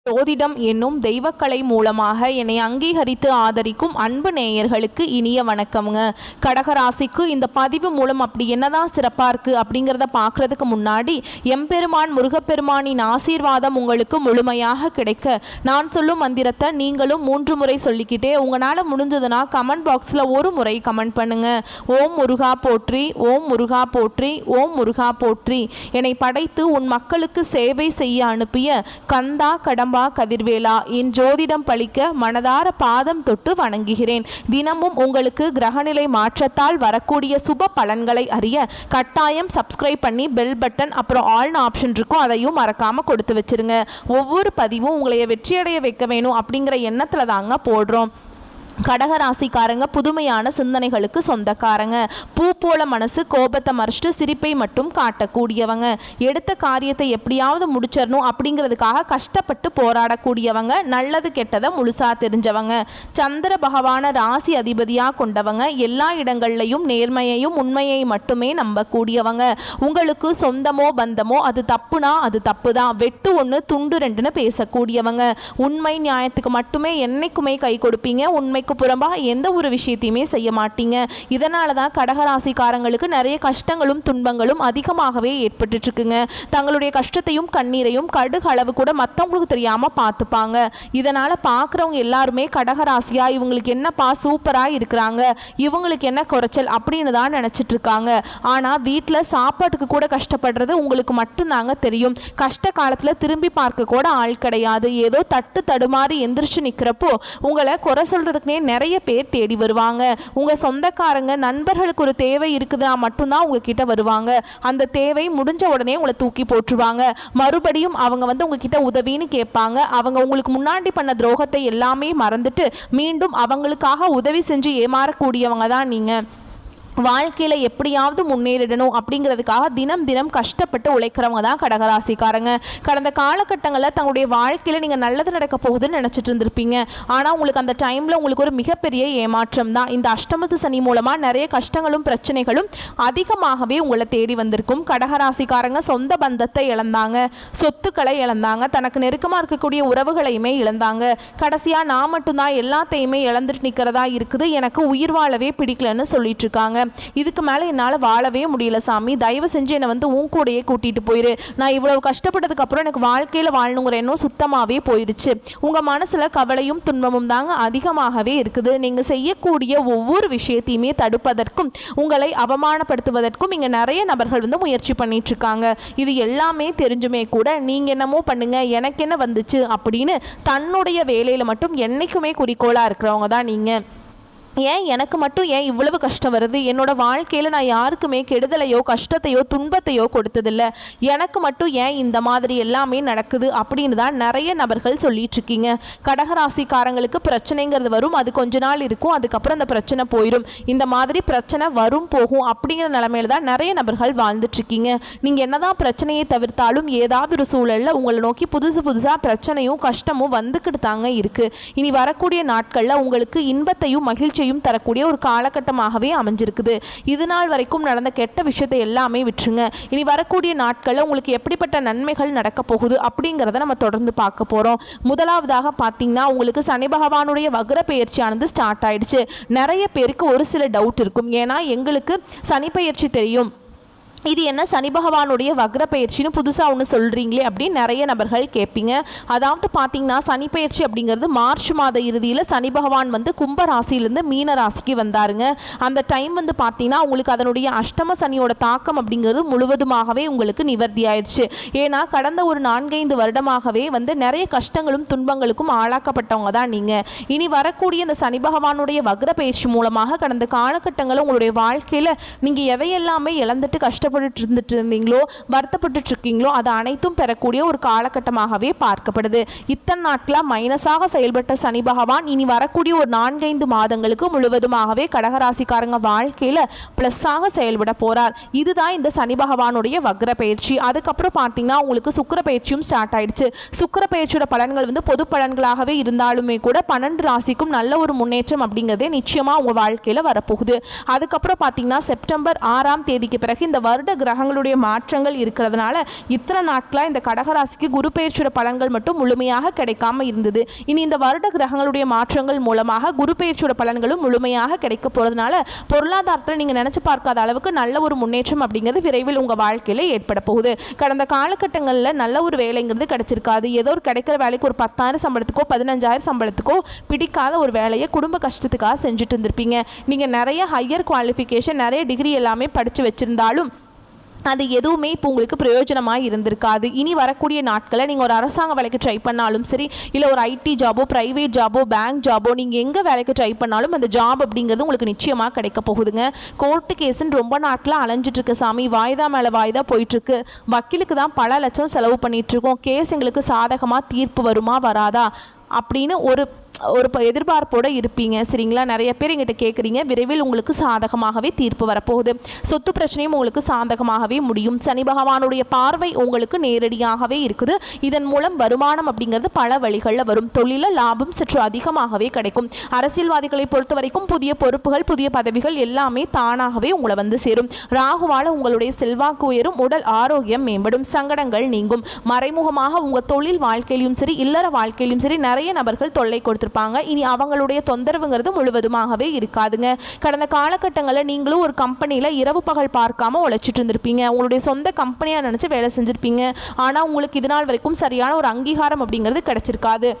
ஜோதிடம் என்னும் தெய்வக்கலை மூலமாக என்னை அங்கீகரித்து ஆதரிக்கும் அன்பு நேயர்களுக்கு இனிய வணக்கம்ங்க. கடகராசிக்கு இந்த பதிவு மூலம் அப்படி என்னதான் சிறப்பாக இருக்குது அப்படிங்கிறத பார்க்குறதுக்கு முன்னாடி எம்பெருமான் முருகப்பெருமானின் ஆசீர்வாதம் உங்களுக்கு முழுமையாக கிடைக்க நான் சொல்லும் மந்திரத்தை நீங்களும் 3 முறை சொல்லிக்கிட்டே உங்களால் முடிஞ்சதுன்னா கமெண்ட் பாக்ஸில் ஒரு முறை கமெண்ட் பண்ணுங்க. ஓம் முருகா போற்றி, ஓம் முருகா போற்றி, ஓம் முருகா போற்றி. என்னை படைத்து உன் மக்களுக்கு சேவை செய்ய அனுப்பிய கந்தா கடம்பா கதிர்வேலா, என் ஜோதிடம் பழிக்க மனதார பாதம் தொட்டு வணங்குகிறேன். தினமும் உங்களுக்கு கிரகநிலை மாற்றத்தால் வரக்கூடிய சுப பலன்களை அறிய கட்டாயம் சப்ஸ்கிரைப் பண்ணி பெல் பட்டன் அப்புறம் ஆல்னு ஆப்ஷன் இருக்கும், அதையும் மறக்காம கொடுத்து வச்சிருங்க. ஒவ்வொரு பதிவும் உங்களை வெற்றியடைய வைக்க வேணும் அப்படிங்கிற எண்ணத்துல தாங்க போடுறோம். கடகராசிக்காரங்க புதுமையான சிந்தனைகளுக்கு சொந்தக்காரங்க. பூ போல மனசு, கோபத்தை மறைச்சிட்டு சிரிப்பை மட்டும் காட்டக்கூடியவங்க. எடுத்த காரியத்தை எப்படியாவது முடிச்சிடணும் அப்படிங்கிறதுக்காக கஷ்டப்பட்டு போராடக்கூடியவங்க. நல்லது கெட்டதை முழுசா தெரிஞ்சவங்க. சந்திர பகவான ராசி அதிபதியாக கொண்டவங்க. எல்லா இடங்கள்லையும் நேர்மையையும் உண்மையை மட்டுமே நம்பக்கூடியவங்க. உங்களுக்கு சொந்தமோ பந்தமோ அது தப்புனா அது தப்பு தான், வெட்டு 1 துண்டு 2ன்னு பேசக்கூடியவங்க. உண்மை நியாயத்துக்கு மட்டுமே என்னைக்குமே கை கொடுப்பீங்க. உண்மைக்கு புறம்பா எந்த ஒரு விஷயத்தையுமே செய்ய மாட்டீங்க. இதனால தான் கடகராசிக்காரங்களுக்கு நிறைய கஷ்டங்களும் துன்பங்களும் அதிகமாகவே ஏற்பட்டு இருக்குங்க. தங்களுடைய கஷ்டத்தையும் கண்ணீரையும் கடுகு அளவு கூட மற்றவங்களுக்கு தெரியாம பார்த்துப்பாங்க. இதனால பார்க்குறவங்க எல்லாருமே கடகராசியா இவங்களுக்கு என்னப்பா சூப்பரா இருக்கிறாங்க, இவங்களுக்கு என்ன குறைச்சல் அப்படின்னு தான் நினைச்சிட்டு இருக்காங்க. ஆனா வீட்டில் சாப்பாட்டுக்கு கூட கஷ்டப்படுறது உங்களுக்கு மட்டும்தாங்க தெரியும். கஷ்ட காலத்துல திரும்பி பார்க்க கூட ஆள் கிடையாது. ஏதோ தட்டு தடுமாறி எந்திரிச்சு நிற்கிறப்போ உங்களை குறை சொல்றதுக்குனே நிறைய பேர் தேடி வருவாங்க. உங்க சொந்தக்காரங்க நண்பர்களுக்கு ஒரு தேவை இருக்குதுன்னா மட்டும்தான் உங்ககிட்ட வருவாங்க. அந்த தேவை முடிஞ்ச உடனே உங்களை தூக்கி போட்டுருவாங்க. மறுபடியும் அவங்க உங்ககிட்ட உதவின்னு கேட்பாங்க. அவங்க உங்களுக்கு முன்னாடி பண்ண துரோகத்தை எல்லாமே மறந்துட்டு மீண்டும் அவங்களுக்காக உதவி செஞ்சு ஏமாறக்கூடியவங்க தான் நீங்க. வாழ்க்கையில் எப்படியாவது முன்னேறிடணும் அப்படிங்கிறதுக்காக தினம் தினம் கஷ்டப்பட்டு உழைக்கிறவங்க தான் கடகராசிக்காரங்க. கடந்த காலகட்டங்களில் தங்களுடைய வாழ்க்கையில் நீங்கள் நல்லது நடக்க போகுதுன்னு நினச்சிட்டு இருந்திருப்பீங்க. ஆனால் உங்களுக்கு அந்த டைமில் உங்களுக்கு ஒரு மிகப்பெரிய ஏமாற்றம் தான். இந்த அஷ்டமத்து சனி மூலமாக நிறைய கஷ்டங்களும் பிரச்சனைகளும் அதிகமாகவே உங்களை தேடி வந்திருக்கும். கடகராசிக்காரங்க சொந்த பந்தத்தை இழந்தாங்க, சொத்துக்களை இழந்தாங்க, தனக்கு நெருக்கமாக இருக்கக்கூடிய உறவுகளையுமே இழந்தாங்க. கடைசியாக நான் மட்டும்தான் எல்லாத்தையுமே இழந்துட்டு நிற்கிறதா இருக்குது, எனக்கு உயிர் வாழவே பிடிக்கலன்னு சொல்லிட்டு இருக்காங்க. இதுக்கு மேலே என்னால் வாழவே முடியல சாமி, தயவு செஞ்சு என்னை உன் கூடையே கூட்டிகிட்டு போயிரு. நான் இவ்வளவு கஷ்டப்பட்டதுக்கு அப்புறம் எனக்கு வாழ்க்கையில் வாழணுங்கிற எண்ணம் சுத்தமாகவே போயிடுச்சு. உங்கள் மனசில் கவலையும் துன்பமும் தாங்க அதிகமாகவே இருக்குது. நீங்கள் செய்யக்கூடிய ஒவ்வொரு விஷயத்தையுமே தடுப்பதற்கும் உங்களை அவமானப்படுத்துவதற்கும் இங்கே நிறைய நபர்கள் முயற்சி பண்ணிட்டு இருக்காங்க. இது எல்லாமே தெரிஞ்சுமே கூட நீங்கள் என்னமோ பண்ணுங்க எனக்கு என்ன வந்துச்சு அப்படின்னு தன்னுடைய வேலையில் மட்டும் என்னைக்குமே குறிக்கோளாக இருக்கிறவங்க தான் நீங்கள். ஏன் எனக்கு மட்டும் ஏன் இவ்வளவு கஷ்டம் வருது, என்னோட வாழ்க்கையில் நான் யாருக்குமே கெடுதலையோ கஷ்டத்தையோ துன்பத்தையோ கொடுத்ததில்லை, எனக்கு மட்டும் ஏன் இந்த மாதிரி எல்லாமே நடக்குது அப்படின்னு தான் நிறைய நபர்கள் சொல்லிட்டு இருக்கீங்க. கடகராசிக்காரங்களுக்கு பிரச்சனைங்கிறது வரும், அது கொஞ்ச நாள் இருக்கும், அதுக்கப்புறம் அந்த பிரச்சனை போயிடும். இந்த மாதிரி பிரச்சனை வரும் போகும் அப்படிங்கிற நிலைமையில தான் நிறைய நபர்கள் வாழ்ந்துட்டு இருக்கீங்க. நீங்கள் என்னதான் பிரச்சனையை தவிர்த்தாலும் ஏதாவது ஒரு சூழலில் உங்களை நோக்கி புதுசாக பிரச்சனையும் கஷ்டமும் வந்துக்கிட்டு தாங்க இருக்கு. இனி வரக்கூடிய நாட்களில் உங்களுக்கு இன்பத்தையும் மகிழ்ச்சி தரக்கூடிய ஒரு காலகட்டமாகவே அமைஞ்சிருக்குது. இது நாள் வரைக்கும் நடந்த கெட்ட விஷயத்தை எல்லாமே விட்டுருங்க. இனி வரக்கூடிய நாட்களில் உங்களுக்கு எப்படிப்பட்ட நன்மைகள் நடக்க போகுது அப்படிங்கிறத நம்ம தொடர்ந்து பார்க்க போறோம். முதலாவதாக பார்த்தீங்கன்னா உங்களுக்கு சனி பகவானுடைய வக்ர பெயர்ச்சியானது ஸ்டார்ட் ஆயிடுச்சு. நிறைய பேருக்கு ஒரு சில டவுட் இருக்கும். ஏன்னா எங்களுக்கு சனி பெயர்ச்சி தெரியும், இது என்ன சனி பகவானுடைய வக்ர பயிற்சின்னு புதுசாக ஒன்று சொல்கிறீங்களே அப்படின்னு நிறைய நபர்கள் கேட்பீங்க. அதாவது பார்த்தீங்கன்னா சனி பயிற்சி அப்படிங்கிறது மார்ச் மாத இறுதியில் சனி பகவான் கும்ப ராசியிலேருந்து மீன ராசிக்கு வந்தாருங்க. அந்த டைம் பார்த்தீங்கன்னா உங்களுக்கு அதனுடைய அஷ்டம சனியோட தாக்கம் அப்படிங்கிறது முழுவதுமாகவே உங்களுக்கு நிவர்த்தி ஆயிடுச்சு. ஏன்னா கடந்த ஒரு 4-5 வருடமாகவே நிறைய கஷ்டங்களும் துன்பங்களுக்கும் ஆளாக்கப்பட்டவங்க தான் நீங்கள். இனி வரக்கூடிய இந்த சனி பகவானுடைய வக்ர பயிற்சி மூலமாக கடந்த காலகட்டங்களில் உங்களுடைய வாழ்க்கையில் நீங்கள் எதையெல்லாமே இழந்துட்டு கஷ்டப்பட்டு இருந்தீங்களோ வருத்தப்பட்டு இருக்கீங்களோ அது அனைத்தும் பெறக்கூடிய ஒரு காலகட்டமாகவே பார்க்கப்படுது. இத்தனை நாட்களாக மைனஸாக செயல்பட்ட சனி பகவான் இனி வரக்கூடிய ஒரு 4-5 மாதங்களுக்கு முழுவதுமாகவே கடகராசிக்காரங்க வாழ்க்கையில் பிளஸ்ஸாக செயல்பட போறார். இதுதான் இந்த சனி பகவானுடைய வக்ர பயிற்சி. அதுக்கப்புறம் பார்த்தீங்கன்னா உங்களுக்கு சுக்கிர பயிற்சியும் ஸ்டார்ட் ஆயிடுச்சு. சுக்கிர பயிற்சியோட பலன்கள் பொது பலன்களாகவே இருந்தாலுமே கூட 12 ராசிக்கும் நல்ல ஒரு முன்னேற்றம் அப்படிங்கிறதே நிச்சயமா உங்க வாழ்க்கையில் வரப்போகுது. அதுக்கப்புறம் பார்த்தீங்கன்னா செப்டம்பர் 6ஆம் தேதிக்கு பிறகு இந்த வருட கிரகங்களுடைய மாற்றங்கள் இருக்கிறதுனால இத்தனை நாட்களாக இந்த கடகராசிக்கு குரு பெயர்ச்சியோட பலன்கள் மட்டும் முழுமையாக கிடைக்காம இருந்தது. இனி இந்த வருட கிரகங்களுடைய மாற்றங்கள் மூலமாக குரு பெயர்ச்சியோட பலன்களும் முழுமையாக கிடைக்க போகிறதுனால பொருளாதாரத்தில் நீங்கள் நினச்சி பார்க்காத அளவுக்கு நல்ல ஒரு முன்னேற்றம் அப்படிங்கிறது விரைவில் உங்கள் வாழ்க்கையில் ஏற்பட போகுது. கடந்த காலகட்டங்களில் நல்ல ஒரு வேலைங்கிறது கிடைச்சிருக்காது. ஏதோ ஒரு கிடைக்கிற வேலைக்கு ஒரு 10,000 சம்பளத்துக்கோ 15,000 சம்பளத்துக்கோ பிடிக்காத ஒரு வேலையை குடும்ப கஷ்டத்துக்காக செஞ்சுட்டு இருந்திருப்பீங்க. நீங்கள் நிறைய ஹையர் குவாலிஃபிகேஷன் நிறைய டிகிரி எல்லாமே படித்து வச்சுருந்தாலும் அது எதுவுமே இப்போ உங்களுக்கு பிரயோஜனமாக இருந்திருக்காது. இனி வரக்கூடிய நாட்களில் நீங்கள் ஒரு அரசாங்க வேலைக்கு ட்ரை பண்ணாலும் சரி, இல்லை ஒரு ஐடி ஜாபோ, ப்ரைவேட் ஜாபோ, பேங்க் ஜாபோ, நீங்கள் எங்கே வேலைக்கு ட்ரை பண்ணாலும் அந்த ஜாப் அப்படிங்கிறது உங்களுக்கு நிச்சயமாக கிடைக்க போகுதுங்க. கோர்ட்டு கேஸுன்னு ரொம்ப நாட்களாக அலைஞ்சிட்ருக்கு சாமி, வாய்தா மேலே வாய்தா போயிட்டுருக்கு, வக்கீலுக்கு தான் பல லட்சம் செலவு பண்ணிகிட்ருக்கோம், கேஸ் எங்களுக்கு சாதகமாக தீர்ப்பு வருமா வராதா அப்படின்னு ஒரு எதிர்பார்ப்போடு இருப்பீங்க. சரிங்களா? நிறைய பேர் எங்கிட்ட கேட்குறீங்க. விரைவில் உங்களுக்கு சாதகமாகவே தீர்ப்பு வரப்போகுது. சொத்து பிரச்சனையும் உங்களுக்கு சாதகமாகவே முடியும். சனி பகவானுடைய பார்வை உங்களுக்கு நேரடியாகவே இருக்குது. இதன் மூலம் வருமானம் அப்படிங்கிறது பல வழிகளில் வரும். தொழில லாபம் சற்று அதிகமாகவே கிடைக்கும். அரசியல்வாதிகளை பொறுத்த வரைக்கும் புதிய பொறுப்புகள், புதிய பதவிகள் எல்லாமே தானாகவே உங்களை வந்து சேரும். ராகுவால உங்களுடைய செல்வாக்கு உயரும், உடல் ஆரோக்கியம் மேம்படும், சங்கடங்கள் நீங்கும். மறைமுகமாக உங்கள் தொழில் வாழ்க்கையிலும் சரி, இல்லற வாழ்க்கையிலும் சரி நிறைய நபர்கள் தொல்லை கொடுத்து இனி அவங்களுடைய தொந்தரவுங்கிறது முழுவதுமாகவே இருக்காதுங்க. கடந்த காலகட்டங்களில் நீங்களும் ஒரு கம்பெனியில் இரவு பகல் பார்க்காம உழைச்சிட்டு இருந்திருப்பீங்க. உங்களுடைய சொந்த கம்பெனியாக நினச்சி வேலை செஞ்சுருப்பீங்க. ஆனால் உங்களுக்கு இது நாள் வரைக்கும் சரியான ஒரு அங்கீகாரம் அப்படிங்கிறது கிடைச்சிருக்காது.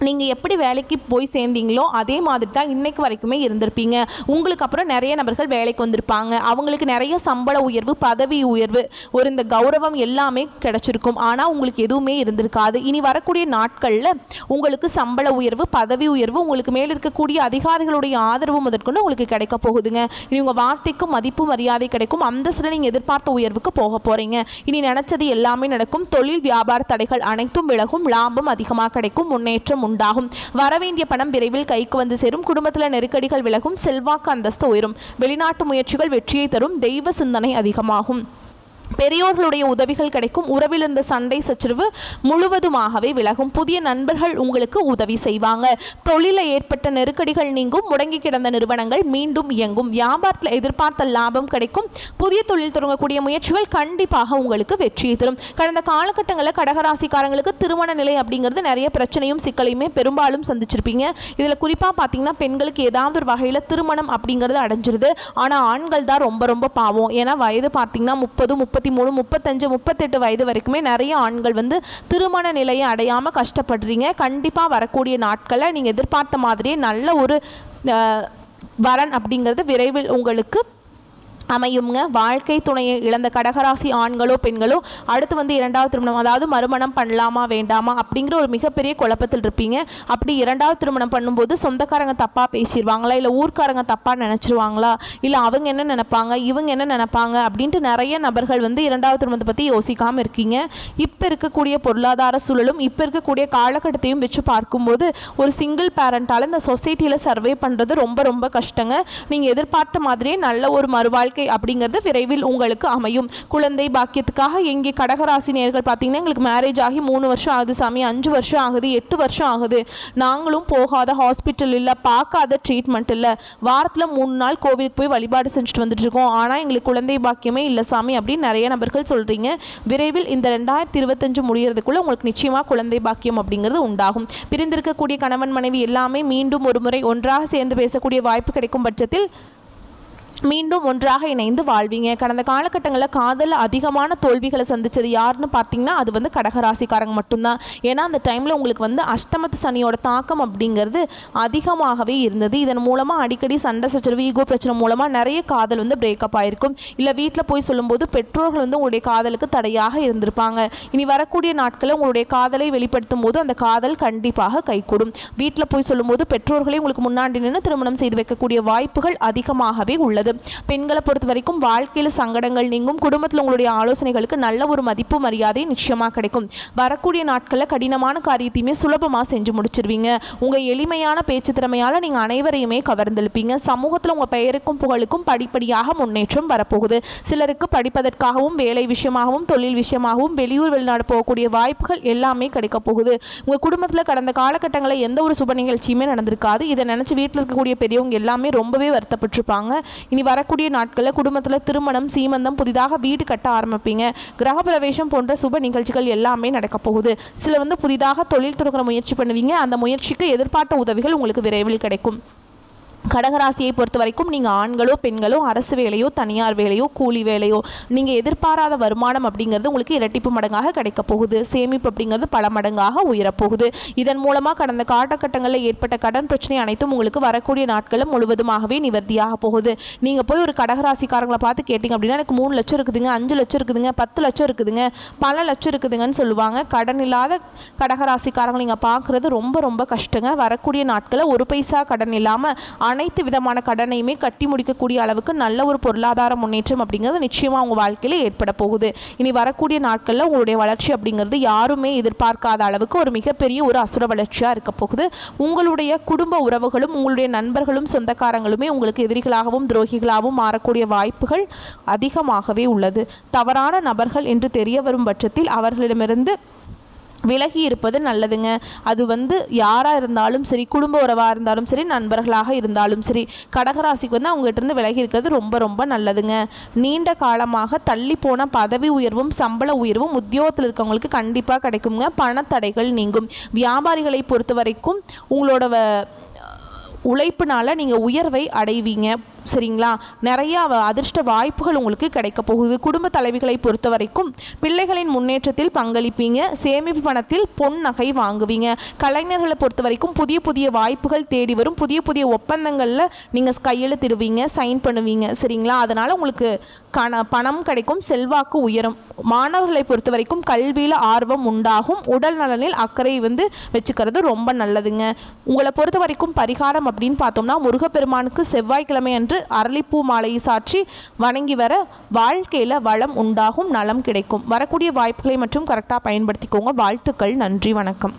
நீங்கள் எப்படி வேலைக்கு போய் சேர்ந்தீங்களோ அதே மாதிரி தான் இன்றைக்கு வரைக்குமே இருந்திருப்பீங்க. உங்களுக்கு அப்புறம் நிறைய நபர்கள் வேலைக்கு வந்திருப்பாங்க. அவங்களுக்கு நிறைய சம்பள உயர்வு, பதவி உயர்வு, ஒரு இந்த கௌரவம் எல்லாமே கிடைச்சிருக்கும். ஆனால் உங்களுக்கு எதுவுமே இருந்திருக்காது. இனி வரக்கூடிய நாட்களில் உங்களுக்கு சம்பள உயர்வு, பதவி உயர்வு, உங்களுக்கு மேலே இருக்கக்கூடிய அதிகாரிகளுடைய ஆதரவு முதற்கொண்டு உங்களுக்கு கிடைக்க போகுதுங்க. இனி உங்கள் வார்த்தைக்கு மதிப்பு மரியாதை கிடைக்கும். அந்தஸ்தில் நீங்கள் எதிர்பார்த்த உயர்வுக்கு போக போகிறீங்க. இனி நினச்சது எல்லாமே நடக்கும். தொழில் வியாபார தடைகள் அனைத்தும் விலகும். லாபம் அதிகமாக கிடைக்கும். முன்னேற்றம் உண்டாகும். வரவேண்டிய பணம் விரைவில் கைக்கு வந்து சேரும். குடும்பத்தில் நெருக்கடிகள் விலகும். செல்வாக்கு அந்தஸ்து உயரும். வெளிநாட்டு முயற்சிகள் வெற்றியை தரும். தெய்வ சிந்தனை அதிகமாகும். பெரியோர்களுடைய உதவிகள் கிடைக்கும். உறவில் இருந்த சண்டை சச்சரவு முழுவதுமாகவே விலகும். புதிய நண்பர்கள் உங்களுக்கு உதவி செய்வாங்க. தொழிலில் ஏற்பட்ட நெருக்கடிகள் நீங்கும். முடங்கி கிடந்த நிறுவனங்கள் மீண்டும் இயங்கும். வியாபாரத்தில் எதிர்பார்த்த லாபம் கிடைக்கும். புதிய தொழில் தொடங்கக்கூடிய முயற்சிகள் கண்டிப்பாக உங்களுக்கு வெற்றியை தரும். கடந்த காலகட்டங்களில் கடகராசிக்காரங்களுக்கு திருமண நிலை அப்படிங்கிறது நிறைய பிரச்சனையும் சிக்கலையுமே பெரும்பாலும் சந்திச்சிருப்பீங்க. இதில் குறிப்பாக பார்த்தீங்கன்னா பெண்களுக்கு ஏதாவது ஒரு வகையில் திருமணம் அப்படிங்கிறது அடைஞ்சிருது. ஆனால் ஆண்கள் தான் ரொம்ப ரொம்ப பாவம். ஏன்னா வயது பார்த்தீங்கன்னா 30, 33, 35, 38 வயது வரைக்குமே நிறைய ஆண்கள் வந்து திருமண நிலையை அடையாமல் கஷ்டப்படுறீங்க. கண்டிப்பாக வரக்கூடிய நாட்களில் நீங்கள் எதிர்பார்த்த மாதிரியே நல்ல ஒரு வரன் அப்படிங்கிறது விரைவில் உங்களுக்கு அமையுங்க. வாழ்க்கை துணையை இழந்த கடகராசி ஆண்களோ பெண்களோ அடுத்து வந்து இரண்டாவது திருமணம், அதாவது மறுமணம் பண்ணலாமா வேண்டாமா அப்படிங்கிற ஒரு மிகப்பெரிய குழப்பத்தில் இருப்பீங்க. அப்படி இரண்டாவது திருமணம் பண்ணும்போது சொந்தக்காரங்க தப்பாக பேசிடுவாங்களா, இல்லை ஊர்க்காரங்க தப்பாக நினச்சிருவாங்களா, இல்லை அவங்க என்ன நினைப்பாங்க, இவங்க என்ன நினைப்பாங்க அப்படின்ட்டு நிறைய நபர்கள் வந்து இரண்டாவது திருமணத்தை பற்றி யோசிக்காமல் இருக்கீங்க. இப்போ இருக்கக்கூடிய பொருளாதார சூழலும் இப்போ இருக்கக்கூடிய காலகட்டத்தையும் வச்சு பார்க்கும்போது ஒரு சிங்கிள் பேரண்டால் இந்த சொசைட்டியில் சர்வே பண்ணுறது ரொம்ப ரொம்ப கஷ்டங்க. நீங்கள் எதிர்பார்த்த மாதிரியே நல்ல ஒரு மறுவாழ்க்கை அப்படிங்கிறது விரைவில் உங்களுக்கு அமையும். குழந்தை பாக்கியத்துக்காக எங்கே கடகராசி நேயர்கள் பார்த்தீங்கன்னா எங்களுக்கு மேரேஜ் ஆகி 3 வருஷம் ஆகுது சாமி, 5 வருஷம் ஆகுது, 8 வருஷம் ஆகுது, நாங்களும் போகாத ஹாஸ்பிட்டல் இல்லை, பார்க்காத ட்ரீட்மெண்ட் இல்லை, வாரத்தில் 3 நாள் கோவிலுக்கு போய் வழிபாடு செஞ்சுட்டு வந்துட்டு இருக்கோம், ஆனால் எங்களுக்கு குழந்தை பாக்கியமே இல்லை சாமி அப்படின்னு நிறைய நபர்கள் சொல்கிறீங்க. விரைவில் இந்த 2025 முடிகிறதுக்குள்ளே உங்களுக்கு நிச்சயமாக குழந்தை பாக்கியம் அப்படிங்கிறது உண்டாகும். பிரிந்திருக்கக்கூடிய கணவன் மனைவி எல்லாமே மீண்டும் ஒரு முறை ஒன்றாக சேர்ந்து பேசக்கூடிய வாய்ப்பு கிடைக்கும் பட்சத்தில் மீண்டும் ஒன்றாக இணைந்து வாழ்வீங்க. கடந்த காலகட்டங்களில் காதலில் அதிகமான தோல்விகளை சந்தித்தது யாருன்னு பார்த்தீங்கன்னா அது வந்து கடகராசிக்காரங்க மட்டும்தான். ஏன்னா அந்த டைமில் உங்களுக்கு வந்து அஷ்டமத்து சனியோட தாக்கம் அப்படிங்கிறது அதிகமாகவே இருந்தது. இதன் மூலமாக அடிக்கடி சண்டை சச்சரவு, ஈகோ பிரச்சனை மூலமாக நிறைய காதல் வந்து பிரேக்கப் ஆகிருக்கும். இல்லை வீட்டில் போய் சொல்லும்போது பெற்றோர்கள் வந்து உங்களுடைய காதலுக்கு தடையாக இருந்திருப்பாங்க. இனி வரக்கூடிய நாட்களில் உங்களுடைய காதலை வெளிப்படுத்தும் போது அந்த காதல் கண்டிப்பாக கைகூடும். வீட்டில் போய் சொல்லும்போது பெற்றோர்களே உங்களுக்கு முன்னாடி நின்று திருமணம் செய்து வைக்கக்கூடிய வாய்ப்புகள் அதிகமாகவே உள்ளது. பெண்களை பொறுத்த வரைக்கும் வாழ்க்கையில் சங்கடங்கள் நீங்கும். குடும்பத்தில் உங்களுடைய ஆலோசனைகளுக்கு நல்ல ஒரு மதிப்பு மரியாதை நிச்சயமாக கிடைக்கும். வரக்கூடிய நாட்களில் கடினமான காரியத்தையுமே சுலபமாக செஞ்சு முடிச்சிருவீங்க. உங்கள் எளிமையான பேச்சு திறமையால் நீங்கள் அனைவரையுமே கவர்ந்தெழுப்பீங்க. சமூகத்தில் உங்கள் பெயருக்கும் புகழுக்கும் படிப்படியாக முன்னேற்றம் வரப்போகுது. சிலருக்கு படிப்பதற்காகவும் வேலை விஷயமாகவும் தொழில் விஷயமாகவும் வெளியூர் வெளிநாடு போகக்கூடிய வாய்ப்புகள் எல்லாமே கிடைக்க போகுது. உங்கள் குடும்பத்தில் கடந்த காலகட்டங்களில் எந்த ஒரு சுப நிகழ்ச்சியுமே நடந்திருக்காது. இதை நினச்சி வீட்டில் இருக்கக்கூடிய பெரியவங்க எல்லாமே ரொம்பவே வருத்தப்பட்டிருப்பாங்க. இனி வரக்கூடிய நாட்களில் குடும்பத்தில் திருமணம், சீமந்தம், புதிதாக வீடு கட்ட ஆரம்பிப்பீங்க. கிரகப்பிரவேசம் போன்ற சுப நிகழ்ச்சிகள் எல்லாமே நடக்க போகுது. சிலர் புதிதாக தொழில் தொடங்குற முயற்சி பண்ணுவீங்க. அந்த முயற்சிக்கு எதிர்பார்த்த உதவிகள் உங்களுக்கு விரைவில் கிடைக்கும். கடகராசியை பொறுத்த வரைக்கும் நீங்கள் ஆண்களோ பெண்களோ அரசு வேலையோ தனியார் வேலையோ கூலி வேலையோ நீங்கள் எதிர்பாராத வருமானம் அப்படிங்கிறது உங்களுக்கு இரட்டிப்பு மடங்காக கிடைக்க போகுது. சேமிப்பு அப்படிங்கிறது பல மடங்காக உயரப்போகுது. இதன் மூலமாக கடந்த காலகட்டங்களில் ஏற்பட்ட கடன் பிரச்சனை அனைத்தும் உங்களுக்கு வரக்கூடிய நாட்களும் முழுவதுமாகவே நிவர்த்தியாக போகுது. நீங்கள் போய் ஒரு கடகராசிக்காரங்களை பார்த்து கேட்டிங்க அப்படின்னா எனக்கு 3 லட்சம் இருக்குதுங்க, 5 லட்சம் இருக்குதுங்க, 10 லட்சம் இருக்குதுங்க, பல லட்சம் இருக்குதுங்கன்னு சொல்லுவாங்க. கடன் இல்லாத கடகராசிக்காரங்களை நீங்கள் பார்க்குறது ரொம்ப ரொம்ப கஷ்டங்க. வரக்கூடிய நாட்களில் ஒரு பைசா கடன் இல்லாமல் அனைத்து விதமான கடனையுமே கட்டி முடிக்கக்கூடிய அளவுக்கு நல்ல ஒரு பொருளாதார முன்னேற்றம் அப்படிங்கிறது நிச்சயமாக உங்கள் வாழ்க்கையில் ஏற்பட போகுது. இனி வரக்கூடிய நாட்களில் உங்களுடைய வளர்ச்சி அப்படிங்கிறது யாருமே எதிர்பார்க்காத அளவுக்கு ஒரு மிகப்பெரிய ஒரு அசுர வளர்ச்சியாக இருக்க போகுது. உங்களுடைய குடும்ப உறவுகளும் உங்களுடைய நண்பர்களும் சொந்தக்காரங்களுமே உங்களுக்கு எதிரிகளாகவும் துரோகிகளாகவும் மாறக்கூடிய வாய்ப்புகள் அதிகமாகவே உள்ளது. தவறான நபர்கள் என்று தெரிய வரும் பட்சத்தில் அவர்களிடமிருந்து விலகி இருப்பது நல்லதுங்க. அது யாராக இருந்தாலும் சரி, குடும்ப உறவாக இருந்தாலும் சரி, நண்பர்களாக இருந்தாலும் சரி, கடகராசிக்கு அவங்ககிட்ட இருந்து விலகி இருக்கிறது ரொம்ப ரொம்ப நல்லதுங்க. நீண்ட காலமாக தள்ளி போன பதவி உயர்வும் சம்பள உயர்வும் உத்தியோகத்தில் இருக்கவங்களுக்கு கண்டிப்பாக கிடைக்குங்க. பணத்தடைகள் நீங்கும். வியாபாரிகளை பொறுத்த வரைக்கும் உங்களோட உழைப்புனால நீங்கள் உயர்வை அடைவீங்க. சரிங்களா? நிறையா அதிர்ஷ்ட வாய்ப்புகள் உங்களுக்கு கிடைக்க போகுது. குடும்ப தலைவிகளை பொறுத்த வரைக்கும் பிள்ளைகளின் முன்னேற்றத்தில் பங்களிப்பீங்க. சேமிப்பு பணத்தில் பொன் நகை வாங்குவீங்க. கலைஞர்களை பொறுத்த வரைக்கும் புதிய புதிய வாய்ப்புகள் தேடி வரும். புதிய புதிய ஒப்பந்தங்களில் நீங்கள் கையெழுத்திடுவீங்க, சைன் பண்ணுவீங்க. சரிங்களா? அதனால் உங்களுக்கு பணம் கிடைக்கும், செல்வாக்கு உயரும். மாணவர்களை பொறுத்த வரைக்கும் கல்வியில் ஆர்வம் உண்டாகும். உடல் நலனில் அக்கறை வச்சுக்கிறது ரொம்ப நல்லதுங்க. உங்களை பொறுத்த வரைக்கும் பரிகாரம் அப்படின்னு பார்த்தோம்னா முருகப்பெருமானுக்கு செவ்வாய்க்கிழமை அன்று அரளிப்பூ மாலையை சாற்றி வணங்கி வர வாழ்க்கையில் வளம் உண்டாகும், நலம் கிடைக்கும். வரக்கூடிய வாய்ப்புகளை மற்றும் கரெக்டாக பயன்படுத்திக்கோங்க. வாழ்த்துக்கள். நன்றி. வணக்கம்.